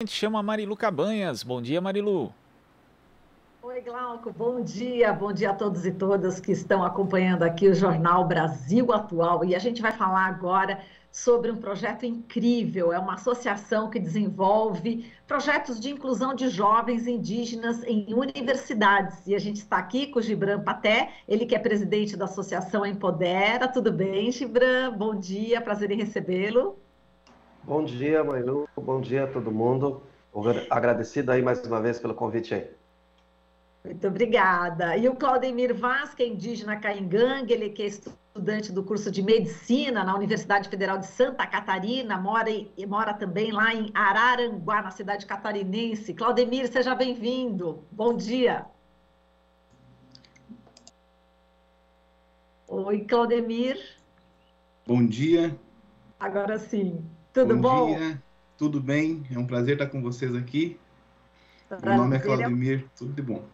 A gente chama a Marilu Cabanhas. Bom dia, Marilu. Oi, Glauco, bom dia a todos e todas que estão acompanhando aqui o Jornal Brasil Atual. E a gente vai falar agora sobre um projeto incrível. É uma associação que desenvolve projetos de inclusão de jovens indígenas em universidades. E a gente está aqui com o Gibran Paté, ele que é presidente da Associação Empodera. Tudo bem, Gibran? Bom dia, prazer em recebê-lo. Bom dia, Mailu. Bom dia a todo mundo. Agradecido aí mais uma vez pelo convite aí. Muito obrigada. E o Claudemir Vaz, que é indígena Caingangue, ele que é estudante do curso de Medicina na Universidade Federal de Santa Catarina, mora também lá em Araranguá, na cidade catarinense. Claudemir, seja bem-vindo. Bom dia. Oi, Claudemir. Bom dia. Agora sim. Tudo Bom bom? dia, tudo bem? É um prazer estar com vocês aqui. Meu nome é Prazer Claudemir, tudo de bom.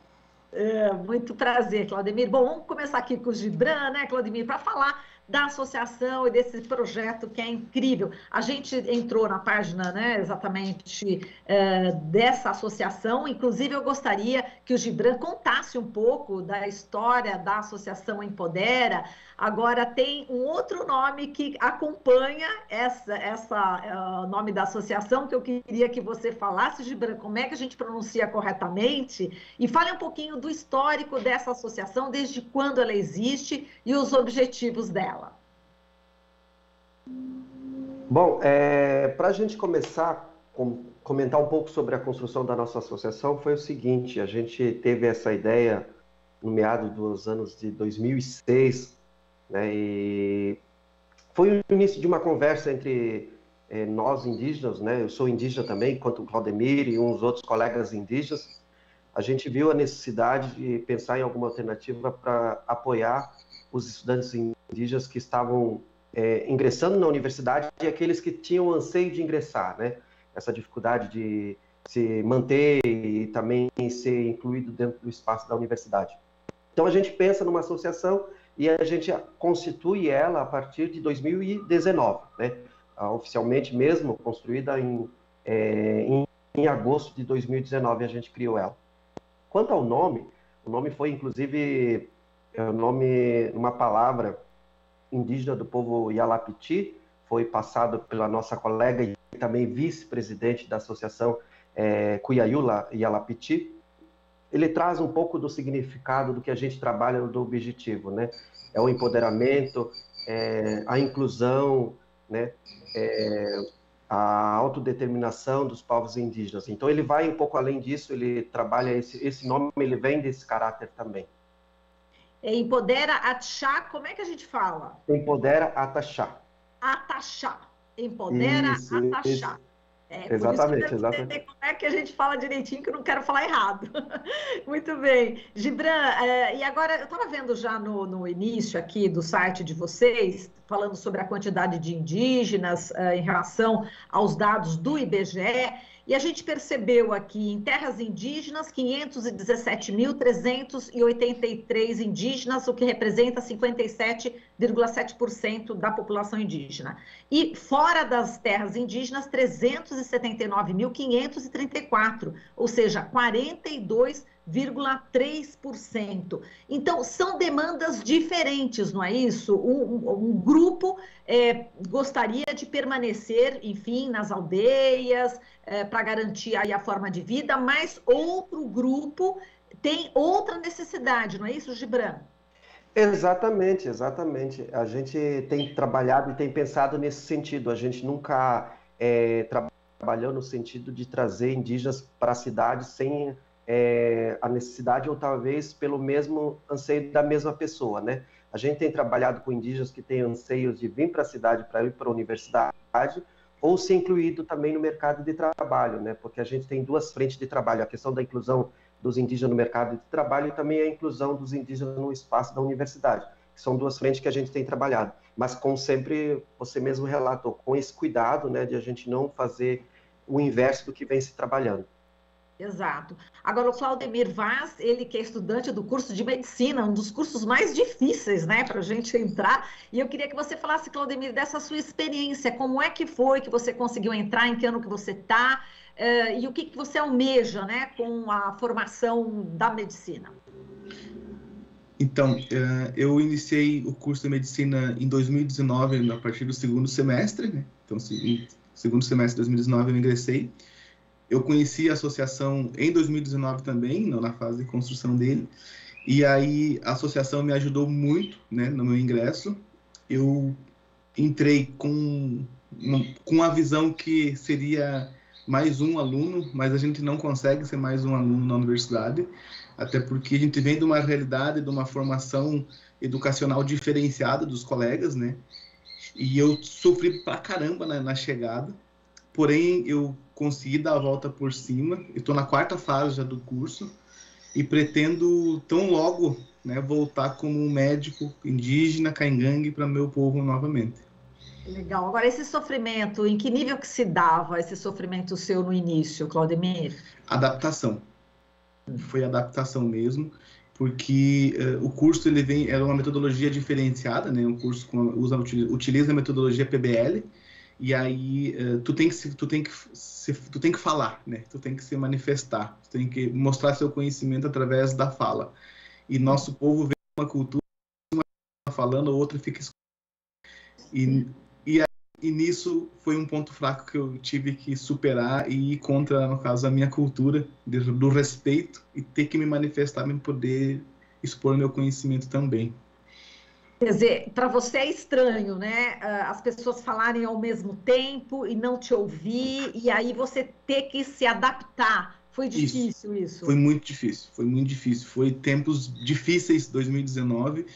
Muito prazer, Claudemir. Bom, vamos começar aqui com o Gibran, né, Claudemir, para falar da associação e desse projeto que é incrível. A gente entrou na página, né, exatamente dessa associação. Inclusive, eu gostaria que o Gibran contasse um pouco da história da Associação Empodera. Agora, tem um outro nome que acompanha o nome da associação, que eu queria que você falasse, Gibran, como é que a gente pronuncia corretamente, e fale um pouquinho do histórico dessa associação, desde quando ela existe e os objetivos dela. Bom, para a gente começar a comentar um pouco sobre a construção da nossa associação, foi o seguinte: a gente teve essa ideia no meado dos anos de 2006, né, e foi o início de uma conversa entre nós indígenas, né, eu sou indígena também, quanto o Claudemir e uns outros colegas indígenas. A gente viu a necessidade de pensar em alguma alternativa para apoiar os estudantes indígenas que estavam ingressando na universidade e aqueles que tinham anseio de ingressar, né? Essa dificuldade de se manter e também ser incluído dentro do espaço da universidade. Então a gente pensa numa associação e a gente constitui ela a partir de 2019, né? Oficialmente mesmo, construída em agosto de 2019 a gente criou ela. Quanto ao nome, o nome foi inclusive uma palavra indígena do povo Yalapiti, foi passado pela nossa colega e também vice-presidente da associação Cuiayula Yalapiti. Ele traz um pouco do significado do que a gente trabalha do objetivo, né? É o empoderamento, a inclusão, né? A autodeterminação dos povos indígenas. Então ele vai um pouco além disso, ele trabalha esse nome, ele vem desse caráter também. Empodera Atachá, como é que a gente fala? Empodera Atachá. Atachá. Empodera Atachá. Exatamente, por isso que eu exatamente. entender como é que a gente fala direitinho, que eu não quero falar errado. Muito bem. Gibran, e agora, eu estava vendo já no início aqui do site de vocês, falando sobre a quantidade de indígenas em relação aos dados do IBGE, e a gente percebeu aqui, em terras indígenas, 517.383 indígenas, o que representa 57,7% da população indígena. E fora das terras indígenas, 379.534, ou seja, 42,3%. Então, são demandas diferentes, não é isso? Um grupo gostaria de permanecer, enfim, nas aldeias, para garantir aí a forma de vida, mas outro grupo tem outra necessidade, não é isso, Gibran? Exatamente, exatamente. A gente tem trabalhado e tem pensado nesse sentido. A gente nunca trabalhou no sentido de trazer indígenas para a cidade sem a necessidade ou talvez pelo mesmo anseio da mesma pessoa, né? A gente tem trabalhado com indígenas que têm anseios de vir para a cidade para ir para a universidade ou ser incluído também no mercado de trabalho, né? Porque a gente tem duas frentes de trabalho, a questão da inclusão dos indígenas no mercado de trabalho e também a inclusão dos indígenas no espaço da universidade, que são duas frentes que a gente tem trabalhado, mas como sempre você mesmo relatou, com esse cuidado, né, de a gente não fazer o inverso do que vem se trabalhando. Exato. Agora, o Claudemir Vaz, ele que é estudante do curso de medicina, um dos cursos mais difíceis, né, para a gente entrar. E eu queria que você falasse, Claudemir, dessa sua experiência, como é que foi que você conseguiu entrar, em que ano que você está, e o que que você almeja, né, com a formação da medicina? Então, eu iniciei o curso de medicina em 2019, a partir do segundo semestre, né? Então, no segundo semestre de 2019 eu ingressei. Eu conheci a associação em 2019 também, na fase de construção dele, e aí a associação me ajudou muito, né, no meu ingresso. Eu entrei com a visão que seria mais um aluno, mas a gente não consegue ser mais um aluno na universidade, até porque a gente vem de uma realidade, de uma formação educacional diferenciada dos colegas, né? E eu sofri pra caramba na chegada, porém eu consegui dar a volta por cima. Estou na quarta fase já do curso e pretendo tão logo, né, voltar como um médico indígena caingangue para meu povo novamente. Legal. Agora, esse sofrimento, em que nível que se dava esse sofrimento seu no início, Claudemir? Adaptação. Foi adaptação mesmo, porque o curso ele era uma metodologia diferenciada, né? Um curso utiliza a metodologia PBL, e aí tu tem que falar, né? Tu tem que se manifestar, tu tem que mostrar seu conhecimento através da fala. E nosso povo vem com uma cultura, uma falando, a outra fica escutando. E nisso foi um ponto fraco que eu tive que superar e ir contra, no caso, a minha cultura do respeito e ter que me manifestar para poder expor meu conhecimento também. Quer dizer, para você é estranho, né? As pessoas falarem ao mesmo tempo e não te ouvir, e aí você ter que se adaptar. Foi difícil isso? Foi muito difícil, foi muito difícil. Foi tempos difíceis, 2019,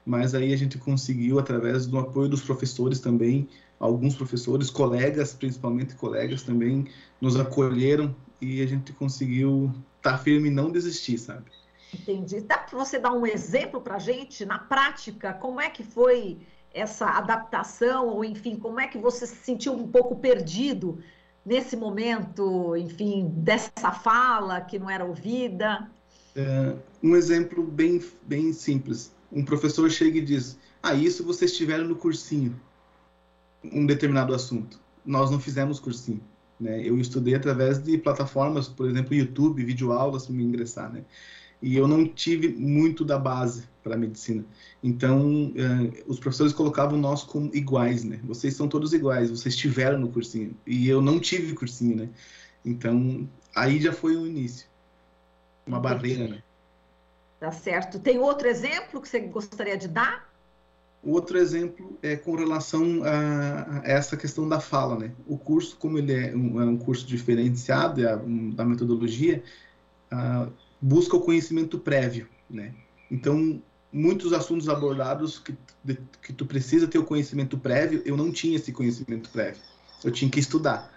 mas aí a gente conseguiu, através do apoio dos professores também, alguns professores, colegas, principalmente colegas também, nos acolheram e a gente conseguiu estar firme e não desistir, sabe? Entendi. Dá para você dar um exemplo para a gente, na prática, como é que foi essa adaptação, ou enfim, como é que você se sentiu um pouco perdido nesse momento, enfim, dessa fala que não era ouvida? Um exemplo bem simples. Um professor chega e diz, isso vocês tiveram no cursinho, um determinado assunto. Nós não fizemos cursinho, né? Eu estudei através de plataformas, por exemplo, YouTube, videoaulas para me ingressar, né? E eu não tive muito da base para a medicina. Então, os professores colocavam nós como iguais, né? Vocês são todos iguais, vocês tiveram no cursinho. E eu não tive cursinho, né? Então, aí já foi o início. Uma barreira, né? Tá certo. Tem outro exemplo que você gostaria de dar? O outro exemplo é com relação a essa questão da fala, né? O curso, como ele é um curso diferenciado da metodologia, busca o conhecimento prévio, né? Então, muitos assuntos abordados que tu precisa ter o conhecimento prévio, eu não tinha esse conhecimento prévio. Eu tinha que estudar.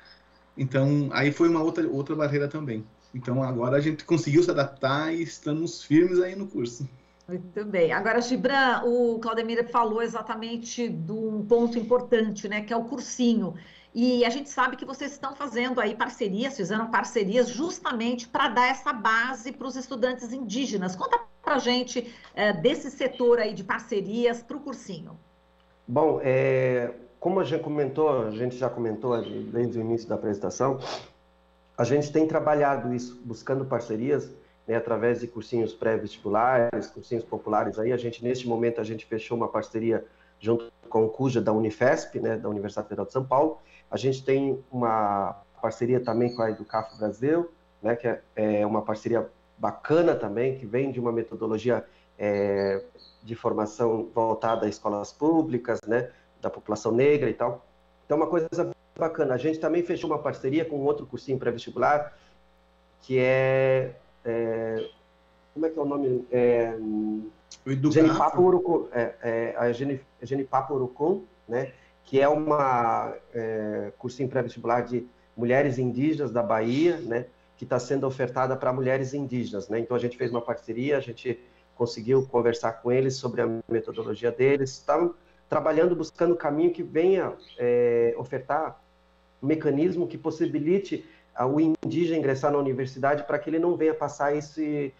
Então, aí foi uma outra barreira também. Então, agora a gente conseguiu se adaptar e estamos firmes aí no curso. Muito bem. Agora, Gibran, o Claudemir falou exatamente de um ponto importante, né, que é o cursinho. E a gente sabe que vocês estão fazendo aí fizeram parcerias justamente para dar essa base para os estudantes indígenas. Conta para a gente desse setor aí de parcerias para o cursinho. Bom, como a gente já comentou desde o início da apresentação, a gente tem trabalhado isso, buscando parcerias, né, através de cursinhos pré-vestibulares, cursinhos populares. Aí neste momento, a gente fechou uma parceria junto com o CUJA da Unifesp, né, da Universidade Federal de São Paulo. A gente tem uma parceria também com a Educafo Brasil, né, que é uma parceria bacana também, que vem de uma metodologia de formação voltada a escolas públicas, né, da população negra e tal. Então, uma coisa bacana. A gente também fechou uma parceria com outro cursinho pré-vestibular, que como é que é o nome? Genipapo Urucum, a Genipapo Urucum, né, que é uma cursinho pré-vestibular de mulheres indígenas da Bahia, né, que está sendo ofertada para mulheres indígenas, né? Então a gente fez uma parceria, a gente conseguiu conversar com eles sobre a metodologia deles, estão trabalhando, buscando um caminho que venha ofertar um mecanismo que possibilite o indígena ingressar na universidade para que ele não venha passar esse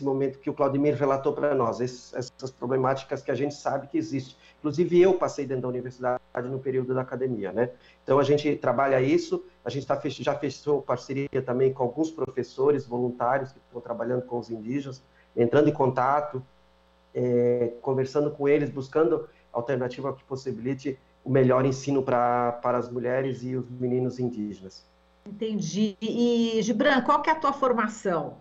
momento que o Claudemir relatou para nós, essas problemáticas que a gente sabe que existem. Inclusive, eu passei dentro da universidade no período da academia, né? Então, a gente trabalha isso, a gente já fechou parceria também com alguns professores voluntários que estão trabalhando com os indígenas, entrando em contato, conversando com eles, buscando alternativa que possibilite o melhor ensino para as mulheres e os meninos indígenas. Entendi. E, Gibran, qual que é a tua formação?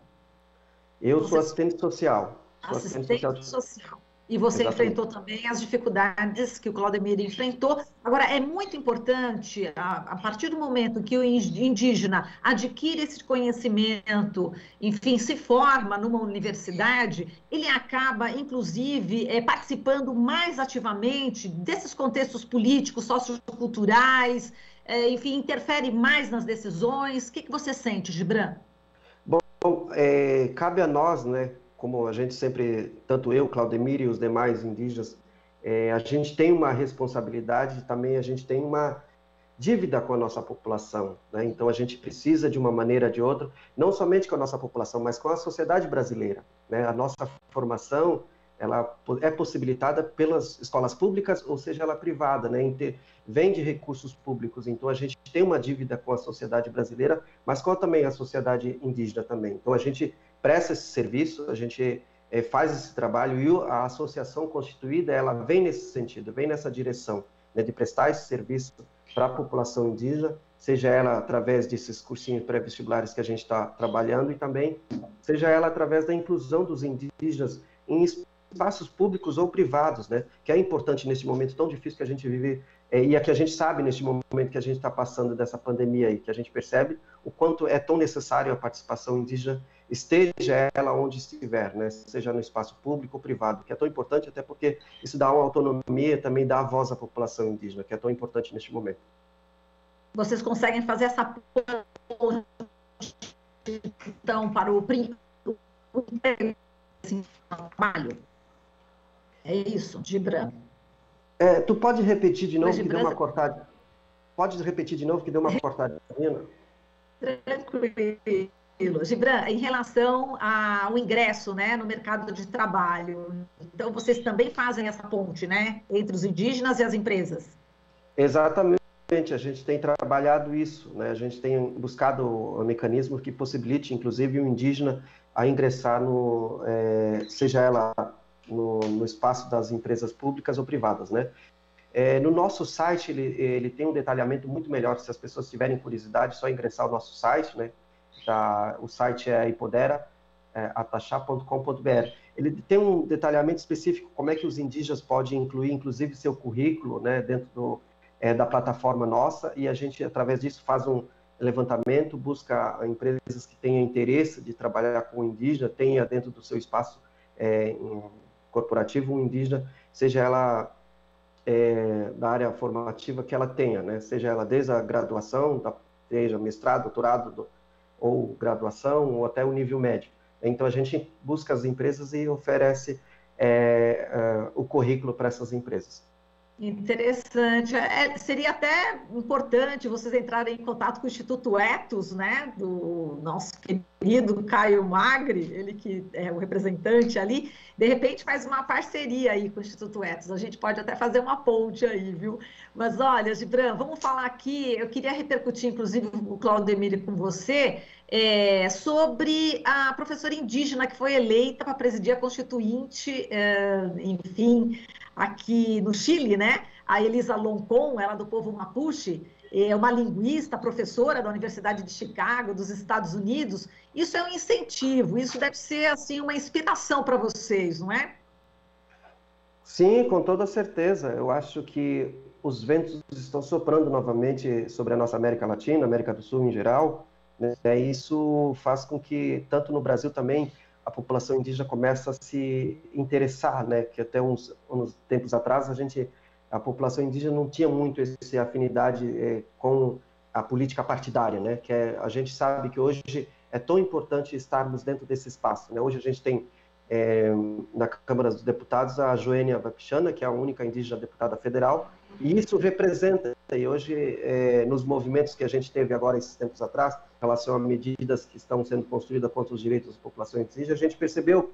Eu sou assistente social. Assistente social. E você Exatamente. enfrentou também as dificuldades que o Claudemir enfrentou. Agora, é muito importante, a partir do momento que o indígena adquire esse conhecimento, enfim, se forma numa universidade, ele acaba, inclusive, participando mais ativamente desses contextos políticos, socioculturais, enfim, interfere mais nas decisões. O que você sente, Gibran? Bom, cabe a nós, né? Como a gente sempre, tanto eu, Claudemir e os demais indígenas, a gente tem uma responsabilidade, também a gente tem uma dívida com a nossa população, né? Então a gente precisa, de uma maneira ou de outra, não somente com a nossa população, mas com a sociedade brasileira, né? A nossa formação, ela é possibilitada pelas escolas públicas, ou seja, ela privada, né? Vem de recursos públicos, então a gente tem uma dívida com a sociedade brasileira, mas com também a sociedade indígena também. Então a gente presta esse serviço, a gente faz esse trabalho e a associação constituída, ela vem nesse sentido, vem nessa direção, né, de prestar esse serviço para a população indígena, seja ela através desses cursinhos pré-vestibulares que a gente está trabalhando e também seja ela através da inclusão dos indígenas em espaços públicos ou privados, né, que é importante nesse momento tão difícil que a gente vive e a que a gente sabe neste momento que a gente está passando dessa pandemia aí, que a gente percebe o quanto é tão necessário a participação indígena, esteja ela onde estiver, né? Seja no espaço público ou privado, que é tão importante, até porque isso dá uma autonomia, também dá a voz à população indígena, que é tão importante neste momento. Vocês conseguem fazer essa ponte, então, para o trabalho? É isso, Gibran? Tu pode repetir de novo, que deu uma cortada? Pode repetir de novo, que deu uma cortadinha? Tranquilo. Gibran, em relação ao ingresso, né, no mercado de trabalho, então vocês também fazem essa ponte, né, entre os indígenas e as empresas? Exatamente, a gente tem trabalhado isso, né, a gente tem buscado mecanismos que possibilite, inclusive, o indígena a ingressar seja ela no espaço das empresas públicas ou privadas, né? No nosso site, ele tem um detalhamento muito melhor. Se as pessoas tiverem curiosidade, é só ingressar no nosso site, né? O site é ipodera.ataxá.com.br. Ele tem um detalhamento específico, como é que os indígenas podem incluir, inclusive, seu currículo, né, dentro da plataforma nossa, e a gente, através disso, faz um levantamento, busca empresas que tenham interesse de trabalhar com o indígena, tenha dentro do seu espaço corporativo um indígena, seja ela da área formativa que ela tenha, né? Seja ela desde a graduação, seja mestrado, doutorado ou graduação, ou até o nível médio. Então a gente busca as empresas e oferece o currículo para essas empresas. Interessante. Seria até importante vocês entrarem em contato com o Instituto Etos, né, do nosso querido Caio Magri, ele que é o representante ali, de repente faz uma parceria aí com o Instituto Etos, a gente pode até fazer uma ponte aí, viu? Mas olha, Gibran, vamos falar aqui, eu queria repercutir, inclusive, o Claudemir com você, sobre a professora indígena que foi eleita para presidir a Constituinte, enfim, aqui no Chile, né? A Elisa Loncon, ela do povo Mapuche, é uma linguista, professora da Universidade de Chicago, dos Estados Unidos. Isso é um incentivo, isso deve ser, assim, uma inspiração para vocês, não é? Sim, com toda certeza. Eu acho que os ventos estão soprando novamente sobre a nossa América Latina, América do Sul em geral, né? Isso faz com que, tanto no Brasil também, a população indígena começa a se interessar, né? Que até uns tempos atrás a população indígena não tinha muito essa afinidade com a política partidária, né? Que a gente sabe que hoje é tão importante estarmos dentro desse espaço, né? Hoje a gente tem na Câmara dos Deputados a Joênia Wapichana, que é a única indígena deputada federal, e isso representa e hoje, nos movimentos que a gente teve agora, esses tempos atrás, em relação a medidas que estão sendo construídas contra os direitos das populações indígenas, a gente percebeu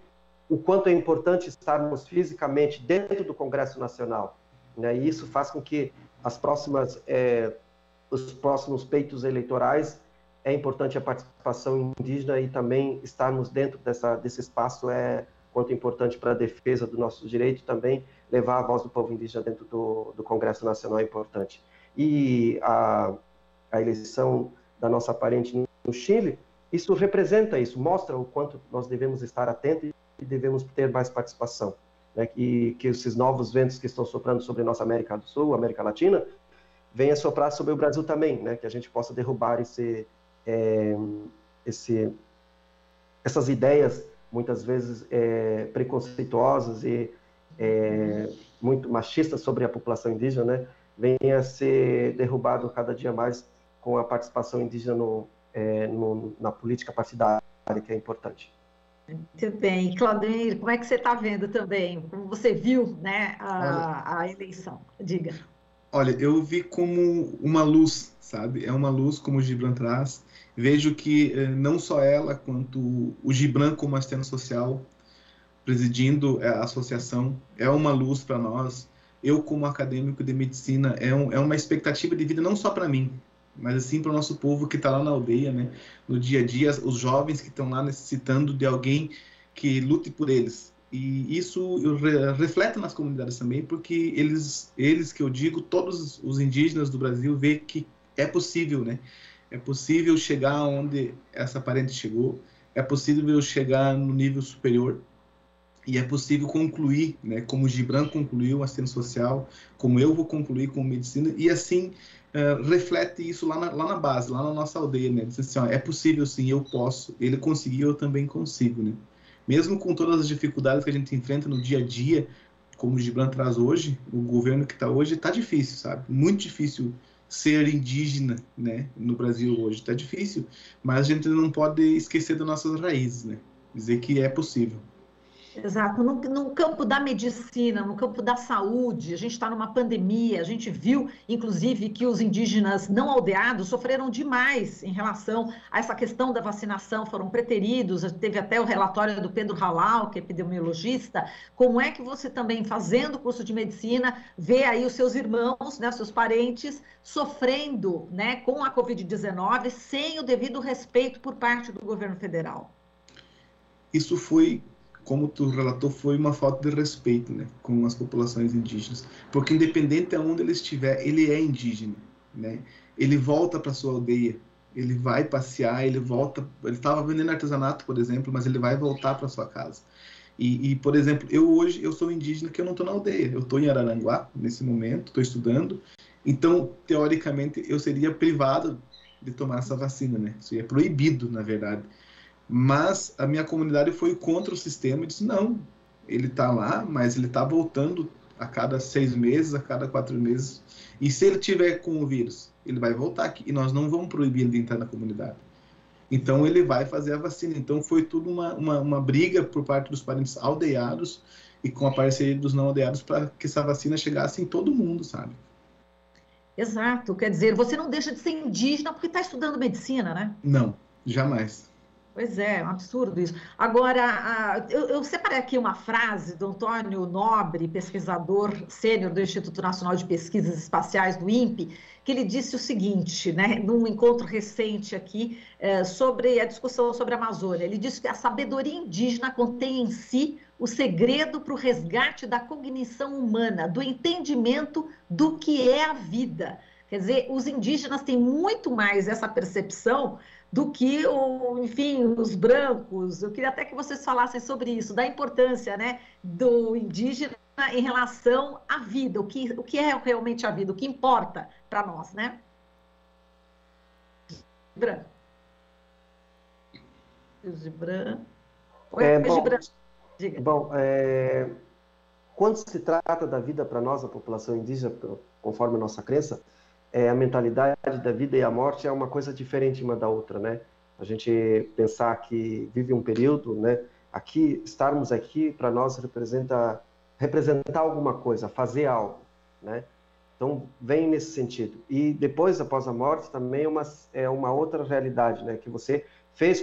o quanto é importante estarmos fisicamente dentro do Congresso Nacional, né? E isso faz com que os próximos pleitos eleitorais, é importante a participação indígena, e também estarmos dentro desse espaço quanto importante para a defesa do nosso direito. Também levar a voz do povo indígena dentro do Congresso Nacional é importante. E a eleição da nossa parente no Chile, isso representa isso, mostra o quanto nós devemos estar atentos e devemos ter mais participação, né? Que esses novos ventos que estão soprando sobre a nossa América do Sul, América Latina, venha soprar sobre o Brasil também, né? Que a gente possa derrubar essas ideias, muitas vezes preconceituosas e muito machistas sobre a população indígena, né? Venha a ser derrubado cada dia mais com a participação indígena na política partidária, que é importante. Muito bem. Claudemir, como é que você está vendo também? Como você viu, né, a eleição? Diga. Olha, eu vi como uma luz, sabe? É uma luz, como o Gibran traz. Vejo que não só ela, quanto o Gibran como assistente social, presidindo a associação, é uma luz para nós. Eu, como acadêmico de medicina, é uma expectativa de vida não só para mim, mas assim para o nosso povo que está lá na aldeia, né? No dia a dia, os jovens que estão lá necessitando de alguém que lute por eles. E isso reflete nas comunidades também, porque eles que eu digo, todos os indígenas do Brasil vê que é possível, né? É possível chegar onde essa parente chegou, é possível chegar no nível superior, e é possível concluir, né? Como o Gibran concluiu a assistência social, como eu vou concluir com medicina, e assim reflete isso lá na base, lá na nossa aldeia, né? Diz assim, ó, é possível sim, eu posso, ele conseguiu, eu também consigo, né? Mesmo com todas as dificuldades que a gente enfrenta no dia a dia, como o Gibran traz hoje, o governo que está hoje, está difícil, sabe? Muito difícil ser indígena, né? No Brasil hoje, está difícil, mas a gente não pode esquecer das nossas raízes, né? Dizer que é possível. Exato. No campo da medicina, no campo da saúde, a gente está numa pandemia, a gente viu, inclusive, que os indígenas não aldeados sofreram demais em relação a essa questão da vacinação, foram preteridos, teve até o relatório do Pedro Halal, que é epidemiologista. Como é que você também, fazendo o curso de medicina, vê aí os seus irmãos, né, seus parentes, sofrendo, né, com a Covid-19, sem o devido respeito por parte do governo federal? Isso foi, como tu relatou, foi uma falta de respeito, né, com as populações indígenas, porque independente de onde ele estiver, ele é indígena, né? Ele volta para sua aldeia, ele vai passear, ele volta, ele estava vendendo artesanato, por exemplo, mas ele vai voltar para sua casa. E, por exemplo, hoje eu sou indígena, que eu não estou na aldeia, eu estou em Araranguá nesse momento, estou estudando, então teoricamente eu seria privado de tomar essa vacina, né? Isso é proibido, na verdade. Mas a minha comunidade foi contra o sistema e disse, não, ele está lá, mas ele está voltando a cada 6 meses, a cada 4 meses. E se ele tiver com o vírus, ele vai voltar aqui. E nós não vamos proibir ele de entrar na comunidade. Então, ele vai fazer a vacina. Então, foi tudo uma briga por parte dos parentes aldeados e com a parceria dos não aldeados para que essa vacina chegasse em todo mundo, sabe? Exato. Quer dizer, você não deixa de ser indígena porque está estudando medicina, né? Não, jamais. Pois é um absurdo isso. Agora, eu separei aqui uma frase do Antônio Nobre, pesquisador sênior do Instituto Nacional de Pesquisas Espaciais, do INPE, que ele disse o seguinte, né, num encontro recente aqui, sobre a discussão sobre a Amazônia. Ele disse que a sabedoria indígena contém em si o segredo para o resgate da cognição humana, do entendimento do que é a vida. Quer dizer, os indígenas têm muito mais essa percepção do que, enfim, os brancos. Eu queria até que vocês falassem sobre isso, da importância, né, do indígena em relação à vida, o que é realmente a vida, o que importa para nós, né? Gibran. Gibran. Gibran. Diga. Bom, quando se trata da vida para nós, a população indígena, conforme a nossa crença, a mentalidade da vida e a morte é uma coisa diferente uma da outra, né? A gente pensar que vive um período, né? Estarmos aqui para nós representar alguma coisa, fazer algo, né? Então, vem nesse sentido. E depois, após a morte, também é uma outra realidade, né? Que você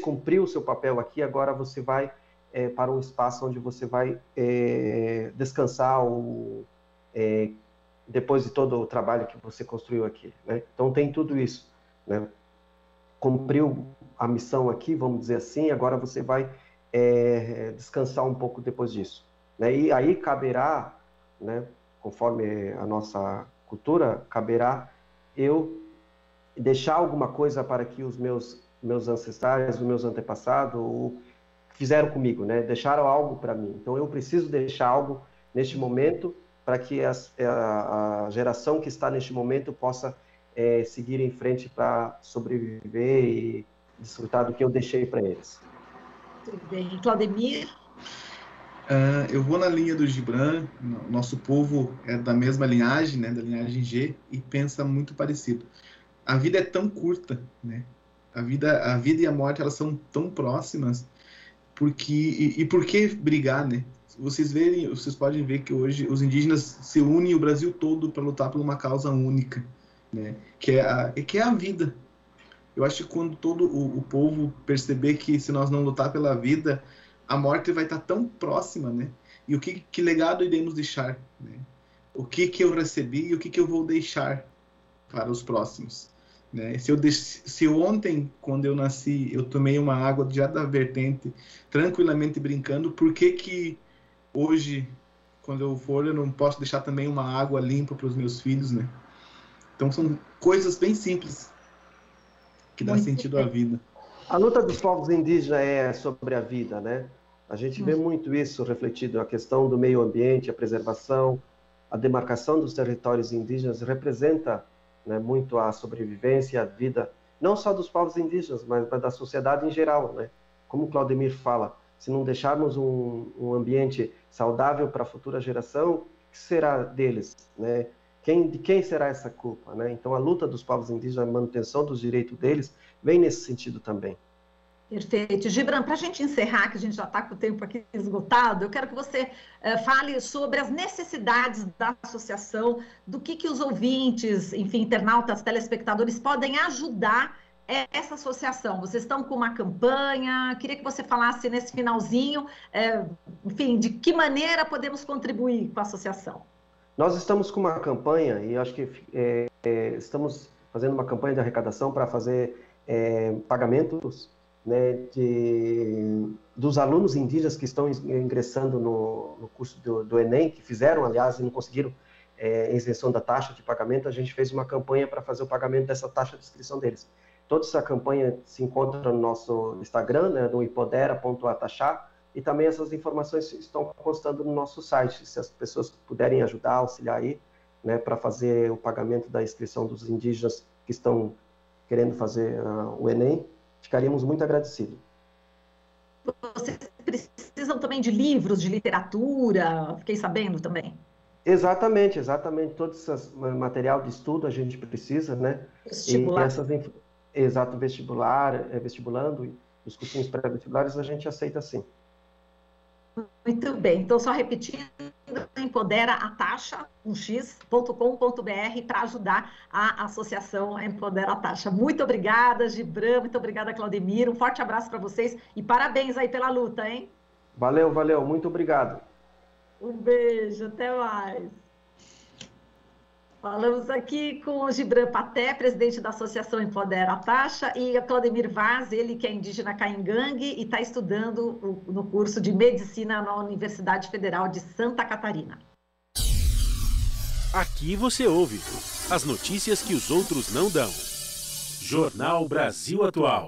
cumpriu o seu papel aqui, agora você vai para um espaço onde você vai descansar depois de todo o trabalho que você construiu aqui, né? Então, tem tudo isso, né? Cumpriu a missão aqui, vamos dizer assim, agora você vai descansar um pouco depois disso, né? E aí caberá, né, conforme a nossa cultura, caberá eu deixar alguma coisa para que os meus ancestrais, os meus antepassados fizeram comigo, né? Deixaram algo para mim. Então eu preciso deixar algo neste momento para que a geração que está neste momento possa seguir em frente para sobreviver e desfrutar do que eu deixei para eles. Tudo bem. Claudemir? Eu vou na linha do Gibran. Nosso povo é da mesma linhagem, né, da linhagem G, e pensa muito parecido. A vida é tão curta, né? A vida e a morte, elas são tão próximas. Por que brigar, né? Vocês podem ver que hoje os indígenas se unem o Brasil todo para lutar por uma causa única, né? Que é a vida. Eu acho que quando todo o povo perceber que se nós não lutar pela vida, a morte vai estar tão próxima, né? E o que legado iremos deixar, né? O que eu recebi e o que eu vou deixar para os próximos, né? Se ontem, quando eu nasci, eu tomei uma água já da vertente, tranquilamente brincando, por que hoje, quando eu for, eu não posso deixar também uma água limpa para os meus filhos, né? Então são coisas bem simples que dá sentido à vida. A luta dos povos indígenas é sobre a vida, né? A gente vê muito isso refletido, a questão do meio ambiente, a preservação, a demarcação dos territórios indígenas representa, né, muito a sobrevivência, a vida, não só dos povos indígenas, mas da sociedade em geral, né? Como o Claudemir fala, se não deixarmos um ambiente saudável para a futura geração, o que será deles, né? De quem será essa culpa, né? Então, a luta dos povos indígenas, a manutenção dos direitos deles, vem nesse sentido também. Perfeito. Gibran, para a gente encerrar, que a gente já está com o tempo aqui esgotado, eu quero que você fale sobre as necessidades da associação, do que os ouvintes, enfim, internautas, telespectadores podem ajudar essa associação. Vocês estão com uma campanha, queria que você falasse nesse finalzinho, enfim, de que maneira podemos contribuir com a associação? Nós estamos com uma campanha, e acho que estamos fazendo uma campanha de arrecadação para fazer pagamentos, né, dos alunos indígenas que estão ingressando no curso do Enem, que fizeram, aliás, e não conseguiram isenção da taxa de pagamento. A gente fez uma campanha para fazer o pagamento dessa taxa de inscrição deles. Toda essa campanha se encontra no nosso Instagram, né, no ipodera.ataxá, e também essas informações estão constando no nosso site. Se as pessoas puderem ajudar, auxiliar aí, né, para fazer o pagamento da inscrição dos indígenas que estão querendo fazer o Enem, ficaríamos muito agradecidos. Vocês precisam também de livros, de literatura, fiquei sabendo também. Exatamente. Todo esse material de estudo a gente precisa, né? Vestibular. Exato, vestibulando, e os cursinhos pré-vestibulares a gente aceita sim. Muito bem, então só repetindo, Empodera a taxa, x.com.br, para ajudar a associação Empodera a Taxa. Muito obrigada, Gibran, muito obrigada, Claudemir, um forte abraço para vocês e parabéns aí pela luta, hein? Valeu, muito obrigado. Um beijo, até mais. Falamos aqui com o Gibran Paté, presidente da Associação Empodera a Taxa, e a Claudemir Vaz, ele que é indígena Caingangue e está estudando no curso de Medicina na Universidade Federal de Santa Catarina. Aqui você ouve as notícias que os outros não dão. Jornal Brasil Atual.